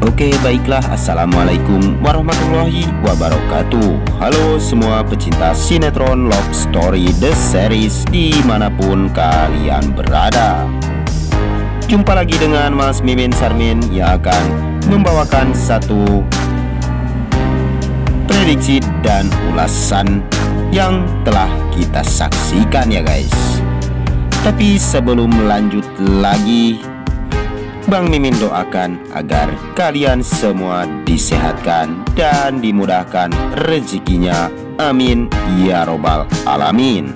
Oke, baiklah. Assalamualaikum warahmatullahi wabarakatuh. Halo semua pecinta sinetron Love Story The Series dimanapun kalian berada. Jumpa lagi dengan Mas Mimin Sarmin yang akan membawakan satu prediksi dan ulasan yang telah kita saksikan ya guys. Tapi sebelum lanjut lagi, Bang Mimin doakan agar kalian semua disehatkan dan dimudahkan rezekinya, amin ya robbal alamin.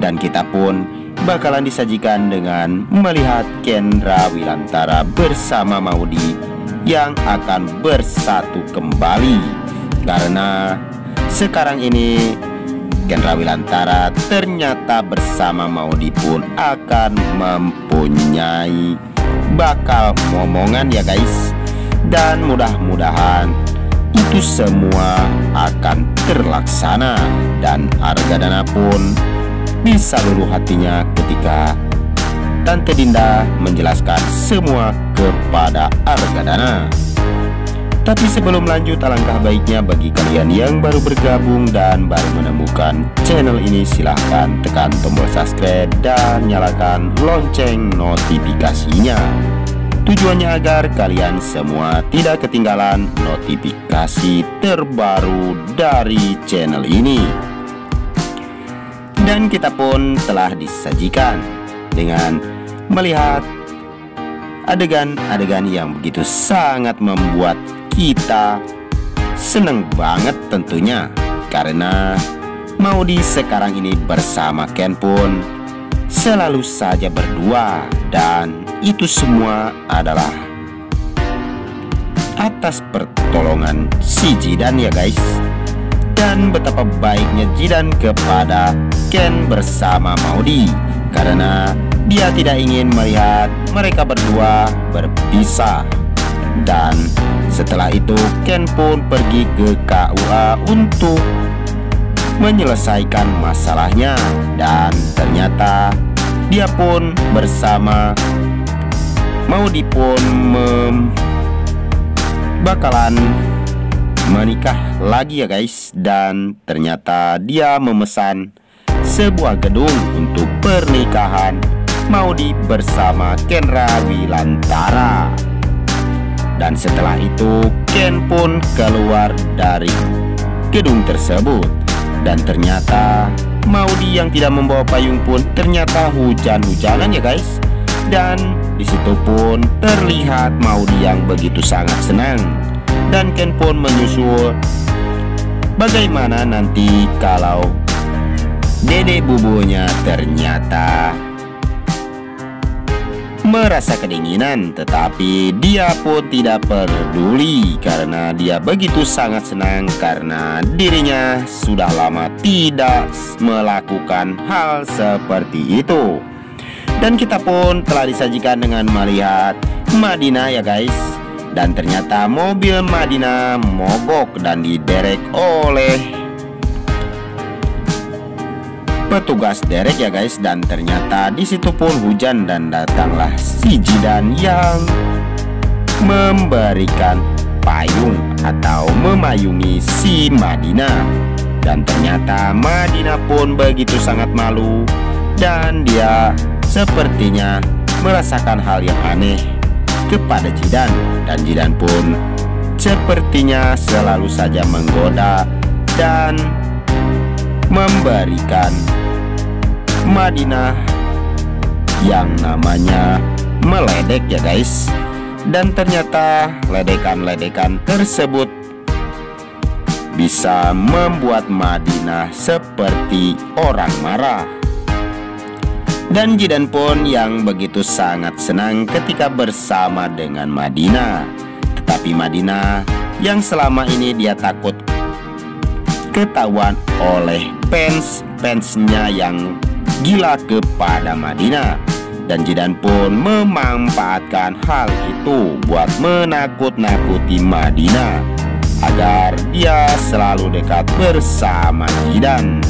Dan kita pun bakalan disajikan dengan melihat Kendra Wilantara bersama Maudy yang akan bersatu kembali. Karena sekarang ini Kendra Wilantara ternyata bersama Maudy pun akan mempunyai bakal momongan ya guys. Dan mudah-mudahan itu semua akan terlaksana dan Argadana pun bisa luluh hatinya ketika Tante Dinda menjelaskan semua kepada Argadana. Tapi sebelum lanjut, alangkah baiknya bagi kalian yang baru bergabung dan baru menemukan channel ini, silahkan tekan tombol subscribe dan nyalakan lonceng notifikasinya. Tujuannya agar kalian semua tidak ketinggalan notifikasi terbaru dari channel ini. Dan kita pun telah disajikan dengan melihat adegan-adegan yang begitu sangat membuat kita seneng banget tentunya. Karena Maudy sekarang ini bersama Ken pun selalu saja berdua, dan itu semua adalah atas pertolongan si Jidan ya guys. Dan betapa baiknya Jidan kepada Ken bersama Maudy, karena dia tidak ingin melihat mereka berdua berpisah. Dan setelah itu Ken pun pergi ke KUA untuk menyelesaikan masalahnya. Dan ternyata dia pun bersama Maudy pun bakalan menikah lagi ya guys. Dan ternyata dia memesan sebuah gedung untuk pernikahan Maudy bersama Kendra Wilantara. Dan setelah itu Ken pun keluar dari gedung tersebut. Dan ternyata Maudy yang tidak membawa payung pun ternyata hujan-hujanan ya guys. Dan disitu pun terlihat Maudy yang begitu sangat senang. Dan Ken pun menyusul bagaimana nanti kalau Dede bubunya ternyata merasa kedinginan, tetapi dia pun tidak peduli karena dia begitu sangat senang karena dirinya sudah lama tidak melakukan hal seperti itu. Dan kita pun telah disajikan dengan melihat Madinah ya guys. Dan ternyata mobil Madinah mogok dan diderek oleh petugas derek ya guys. Dan ternyata disitu pun hujan dan datanglah si Jidan yang memberikan payung atau memayungi si Madinah. Dan ternyata Madinah pun begitu sangat malu dan dia sepertinya merasakan hal yang aneh kepada Jidan. Dan Jidan pun sepertinya selalu saja menggoda dan memberikan Madinah yang namanya meledek ya guys. Dan ternyata ledekan-ledekan tersebut bisa membuat Madinah seperti orang marah. Dan Jidan pun yang begitu sangat senang ketika bersama dengan Madinah. Tetapi Madinah yang selama ini dia takut ketahuan oleh fansnya yang gila kepada Madinah. Dan Jidan pun memanfaatkan hal itu buat menakut-nakuti Madinah agar dia selalu dekat bersama Jidan.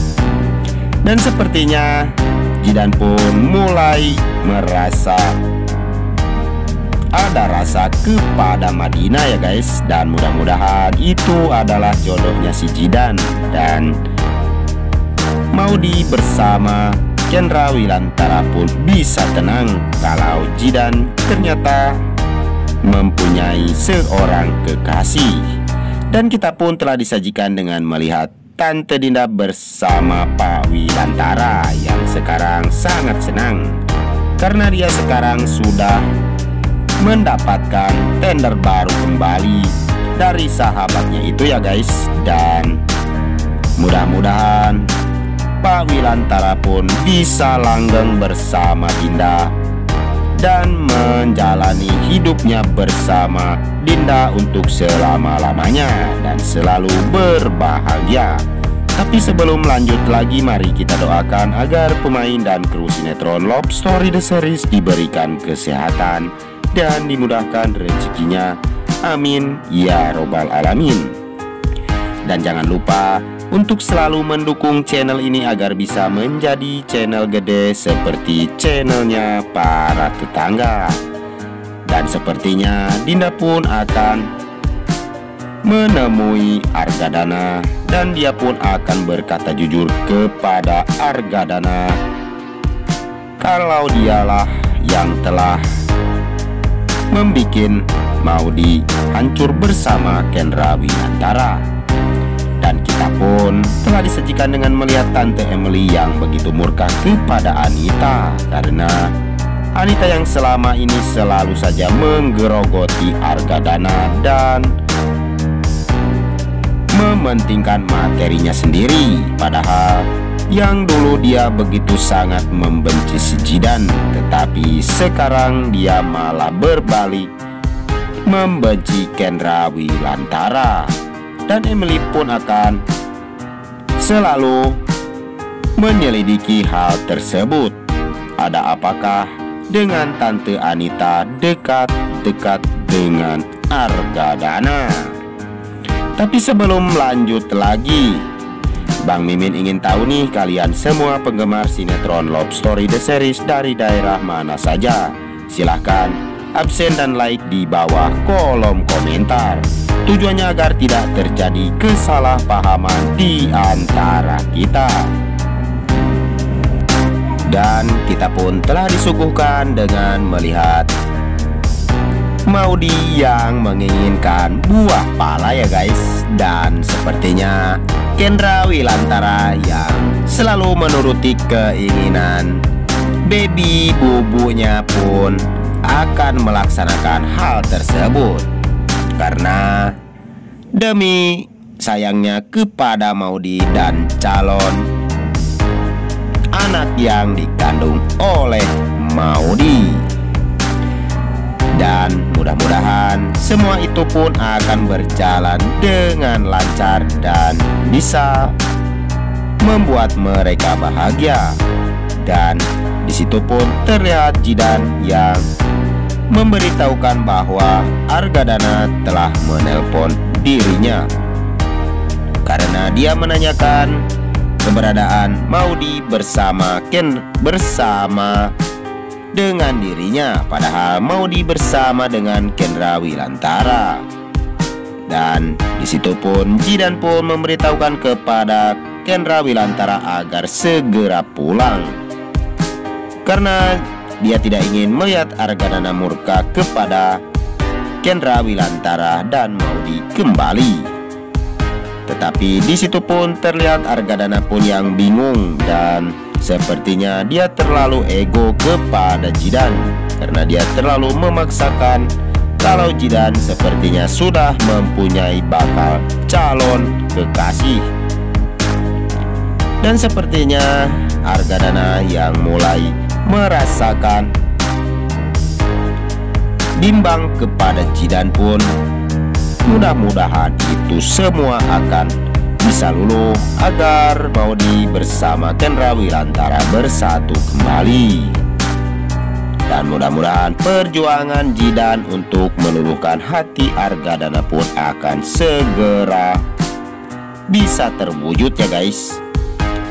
Dan sepertinya Jidan pun mulai merasa ada rasa kepada Madinah ya guys. Dan mudah-mudahan itu adalah jodohnya si Jidan. Dan Maudy bersama Kendra Wilantara pun bisa tenang kalau Jidan ternyata mempunyai seorang kekasih. Dan kita pun telah disajikan dengan melihat Tante Dinda bersama Pak Wilantara yang sekarang sangat senang karena dia sekarang sudah mendapatkan tender baru kembali dari sahabatnya itu ya guys. Dan mudah-mudahan Pak Wilantara pun bisa langgeng bersama Dinda dan menjalani hidupnya bersama Dinda untuk selama-lamanya dan selalu berbahagia. Tapi sebelum lanjut lagi, mari kita doakan agar pemain dan kru sinetron Love Story The Series diberikan kesehatan dan dimudahkan rezekinya. Amin ya robbal alamin. Dan jangan lupa untuk selalu mendukung channel ini agar bisa menjadi channel gede seperti channelnya para tetangga. Dan sepertinya Dinda pun akan menemui Argadana dan dia pun akan berkata jujur kepada Argadana kalau dialah yang telah membikin Maudy hancur bersama Kendra Wilantara. Dan kita pun telah disajikan dengan melihat Tante Emily yang begitu murka kepada Anita karena Anita yang selama ini selalu saja menggerogoti Argadana dan mementingkan materinya sendiri. Padahal yang dulu dia begitu sangat membenci si Jidan, tetapi sekarang dia malah berbalik membenci Kendra Wilantara. Dan Emily pun akan selalu menyelidiki hal tersebut. Ada apakah dengan Tante Anita dekat-dekat dengan Argadana? Tapi sebelum lanjut lagi, Bang Mimin ingin tahu nih, kalian semua penggemar sinetron Love Story The Series dari daerah mana saja? Silahkan absen dan like di bawah kolom komentar. Tujuannya agar tidak terjadi kesalahpahaman di antara kita. Dan kita pun telah disuguhkan dengan melihat Maudy yang menginginkan buah pala ya guys. Dan sepertinya Kendra Wilantara yang selalu menuruti keinginan baby bubunya pun akan melaksanakan hal tersebut karena demi sayangnya kepada Maudy dan calon anak yang dikandung oleh Maudy. Dan mudah-mudahan semua itu pun akan berjalan dengan lancar dan bisa membuat mereka bahagia. Dan disitu pun terlihat Jidan yang memberitahukan bahwa Argadana telah menelpon dirinya karena dia menanyakan keberadaan Maudy bersama dengan dirinya, padahal Maudy bersama dengan Kendra Wilantara. Dan disitu pun Jidan pun memberitahukan kepada Kendra Wilantara agar segera pulang karena dia tidak ingin melihat Argadana murka kepada Kendra Wilantara dan Maudy kembali. Tetapi di situ pun terlihat Argadana pun yang bingung dan sepertinya dia terlalu ego kepada Jidan karena dia terlalu memaksakan kalau Jidan sepertinya sudah mempunyai bakal calon kekasih. Dan sepertinya Argadana yang mulai merasakan bimbang kepada Jidan pun. Mudah-mudahan itu semua akan bisa luluh agar Maudy bersama Kendra Wilantara bersatu kembali. Dan mudah-mudahan perjuangan Jidan untuk meluluhkan hati Argadana pun akan segera bisa terwujud ya guys.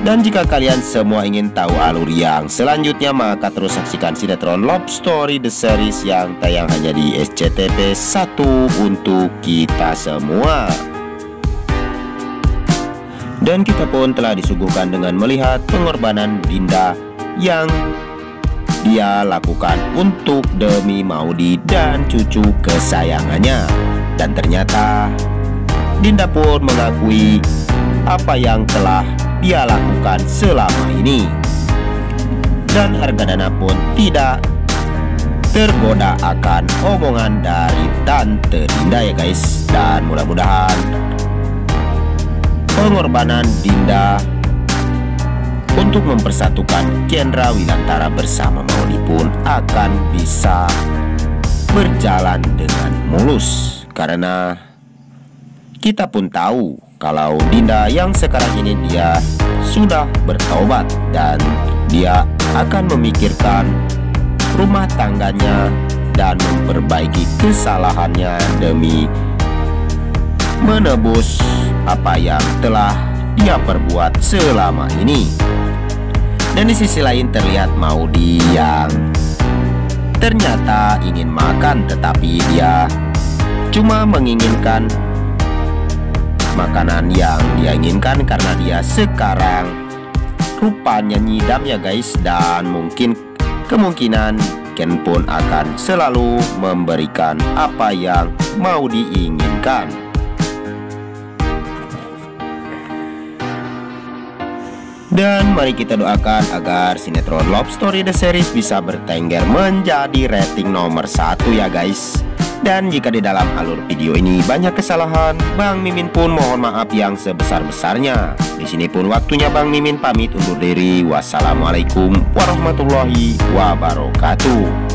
Dan jika kalian semua ingin tahu alur yang selanjutnya, maka terus saksikan sinetron Love Story The Series yang tayang hanya di SCTV 1 untuk kita semua. Dan kita pun telah disuguhkan dengan melihat pengorbanan Dinda yang dia lakukan untuk demi Maudy dan cucu kesayangannya. Dan ternyata Dinda pun mengakui apa yang telah dia lakukan selama ini. Dan Hargadana pun tidak tergoda akan omongan dari Tante Dinda ya guys. Dan mudah-mudahan pengorbanan Dinda untuk mempersatukan Kendra Wilantara bersama Maudy pun akan bisa berjalan dengan mulus. Karena kita pun tahu kalau Dinda yang sekarang ini dia sudah bertaubat dan dia akan memikirkan rumah tangganya dan memperbaiki kesalahannya demi menebus apa yang telah dia perbuat selama ini. Dan di sisi lain terlihat Maudy yang ternyata ingin makan, tetapi dia cuma menginginkan makanan yang dia inginkan karena dia sekarang rupanya nyidam ya guys. Dan mungkin kemungkinan Ken pun akan selalu memberikan apa yang mau diinginkan. Dan mari kita doakan agar sinetron Love Story The Series bisa bertengger menjadi rating nomor 1 ya guys. Dan jika di dalam alur video ini banyak kesalahan, Bang Mimin pun mohon maaf yang sebesar-besarnya. Di sini pun waktunya Bang Mimin pamit undur diri. Wassalamualaikum warahmatullahi wabarakatuh.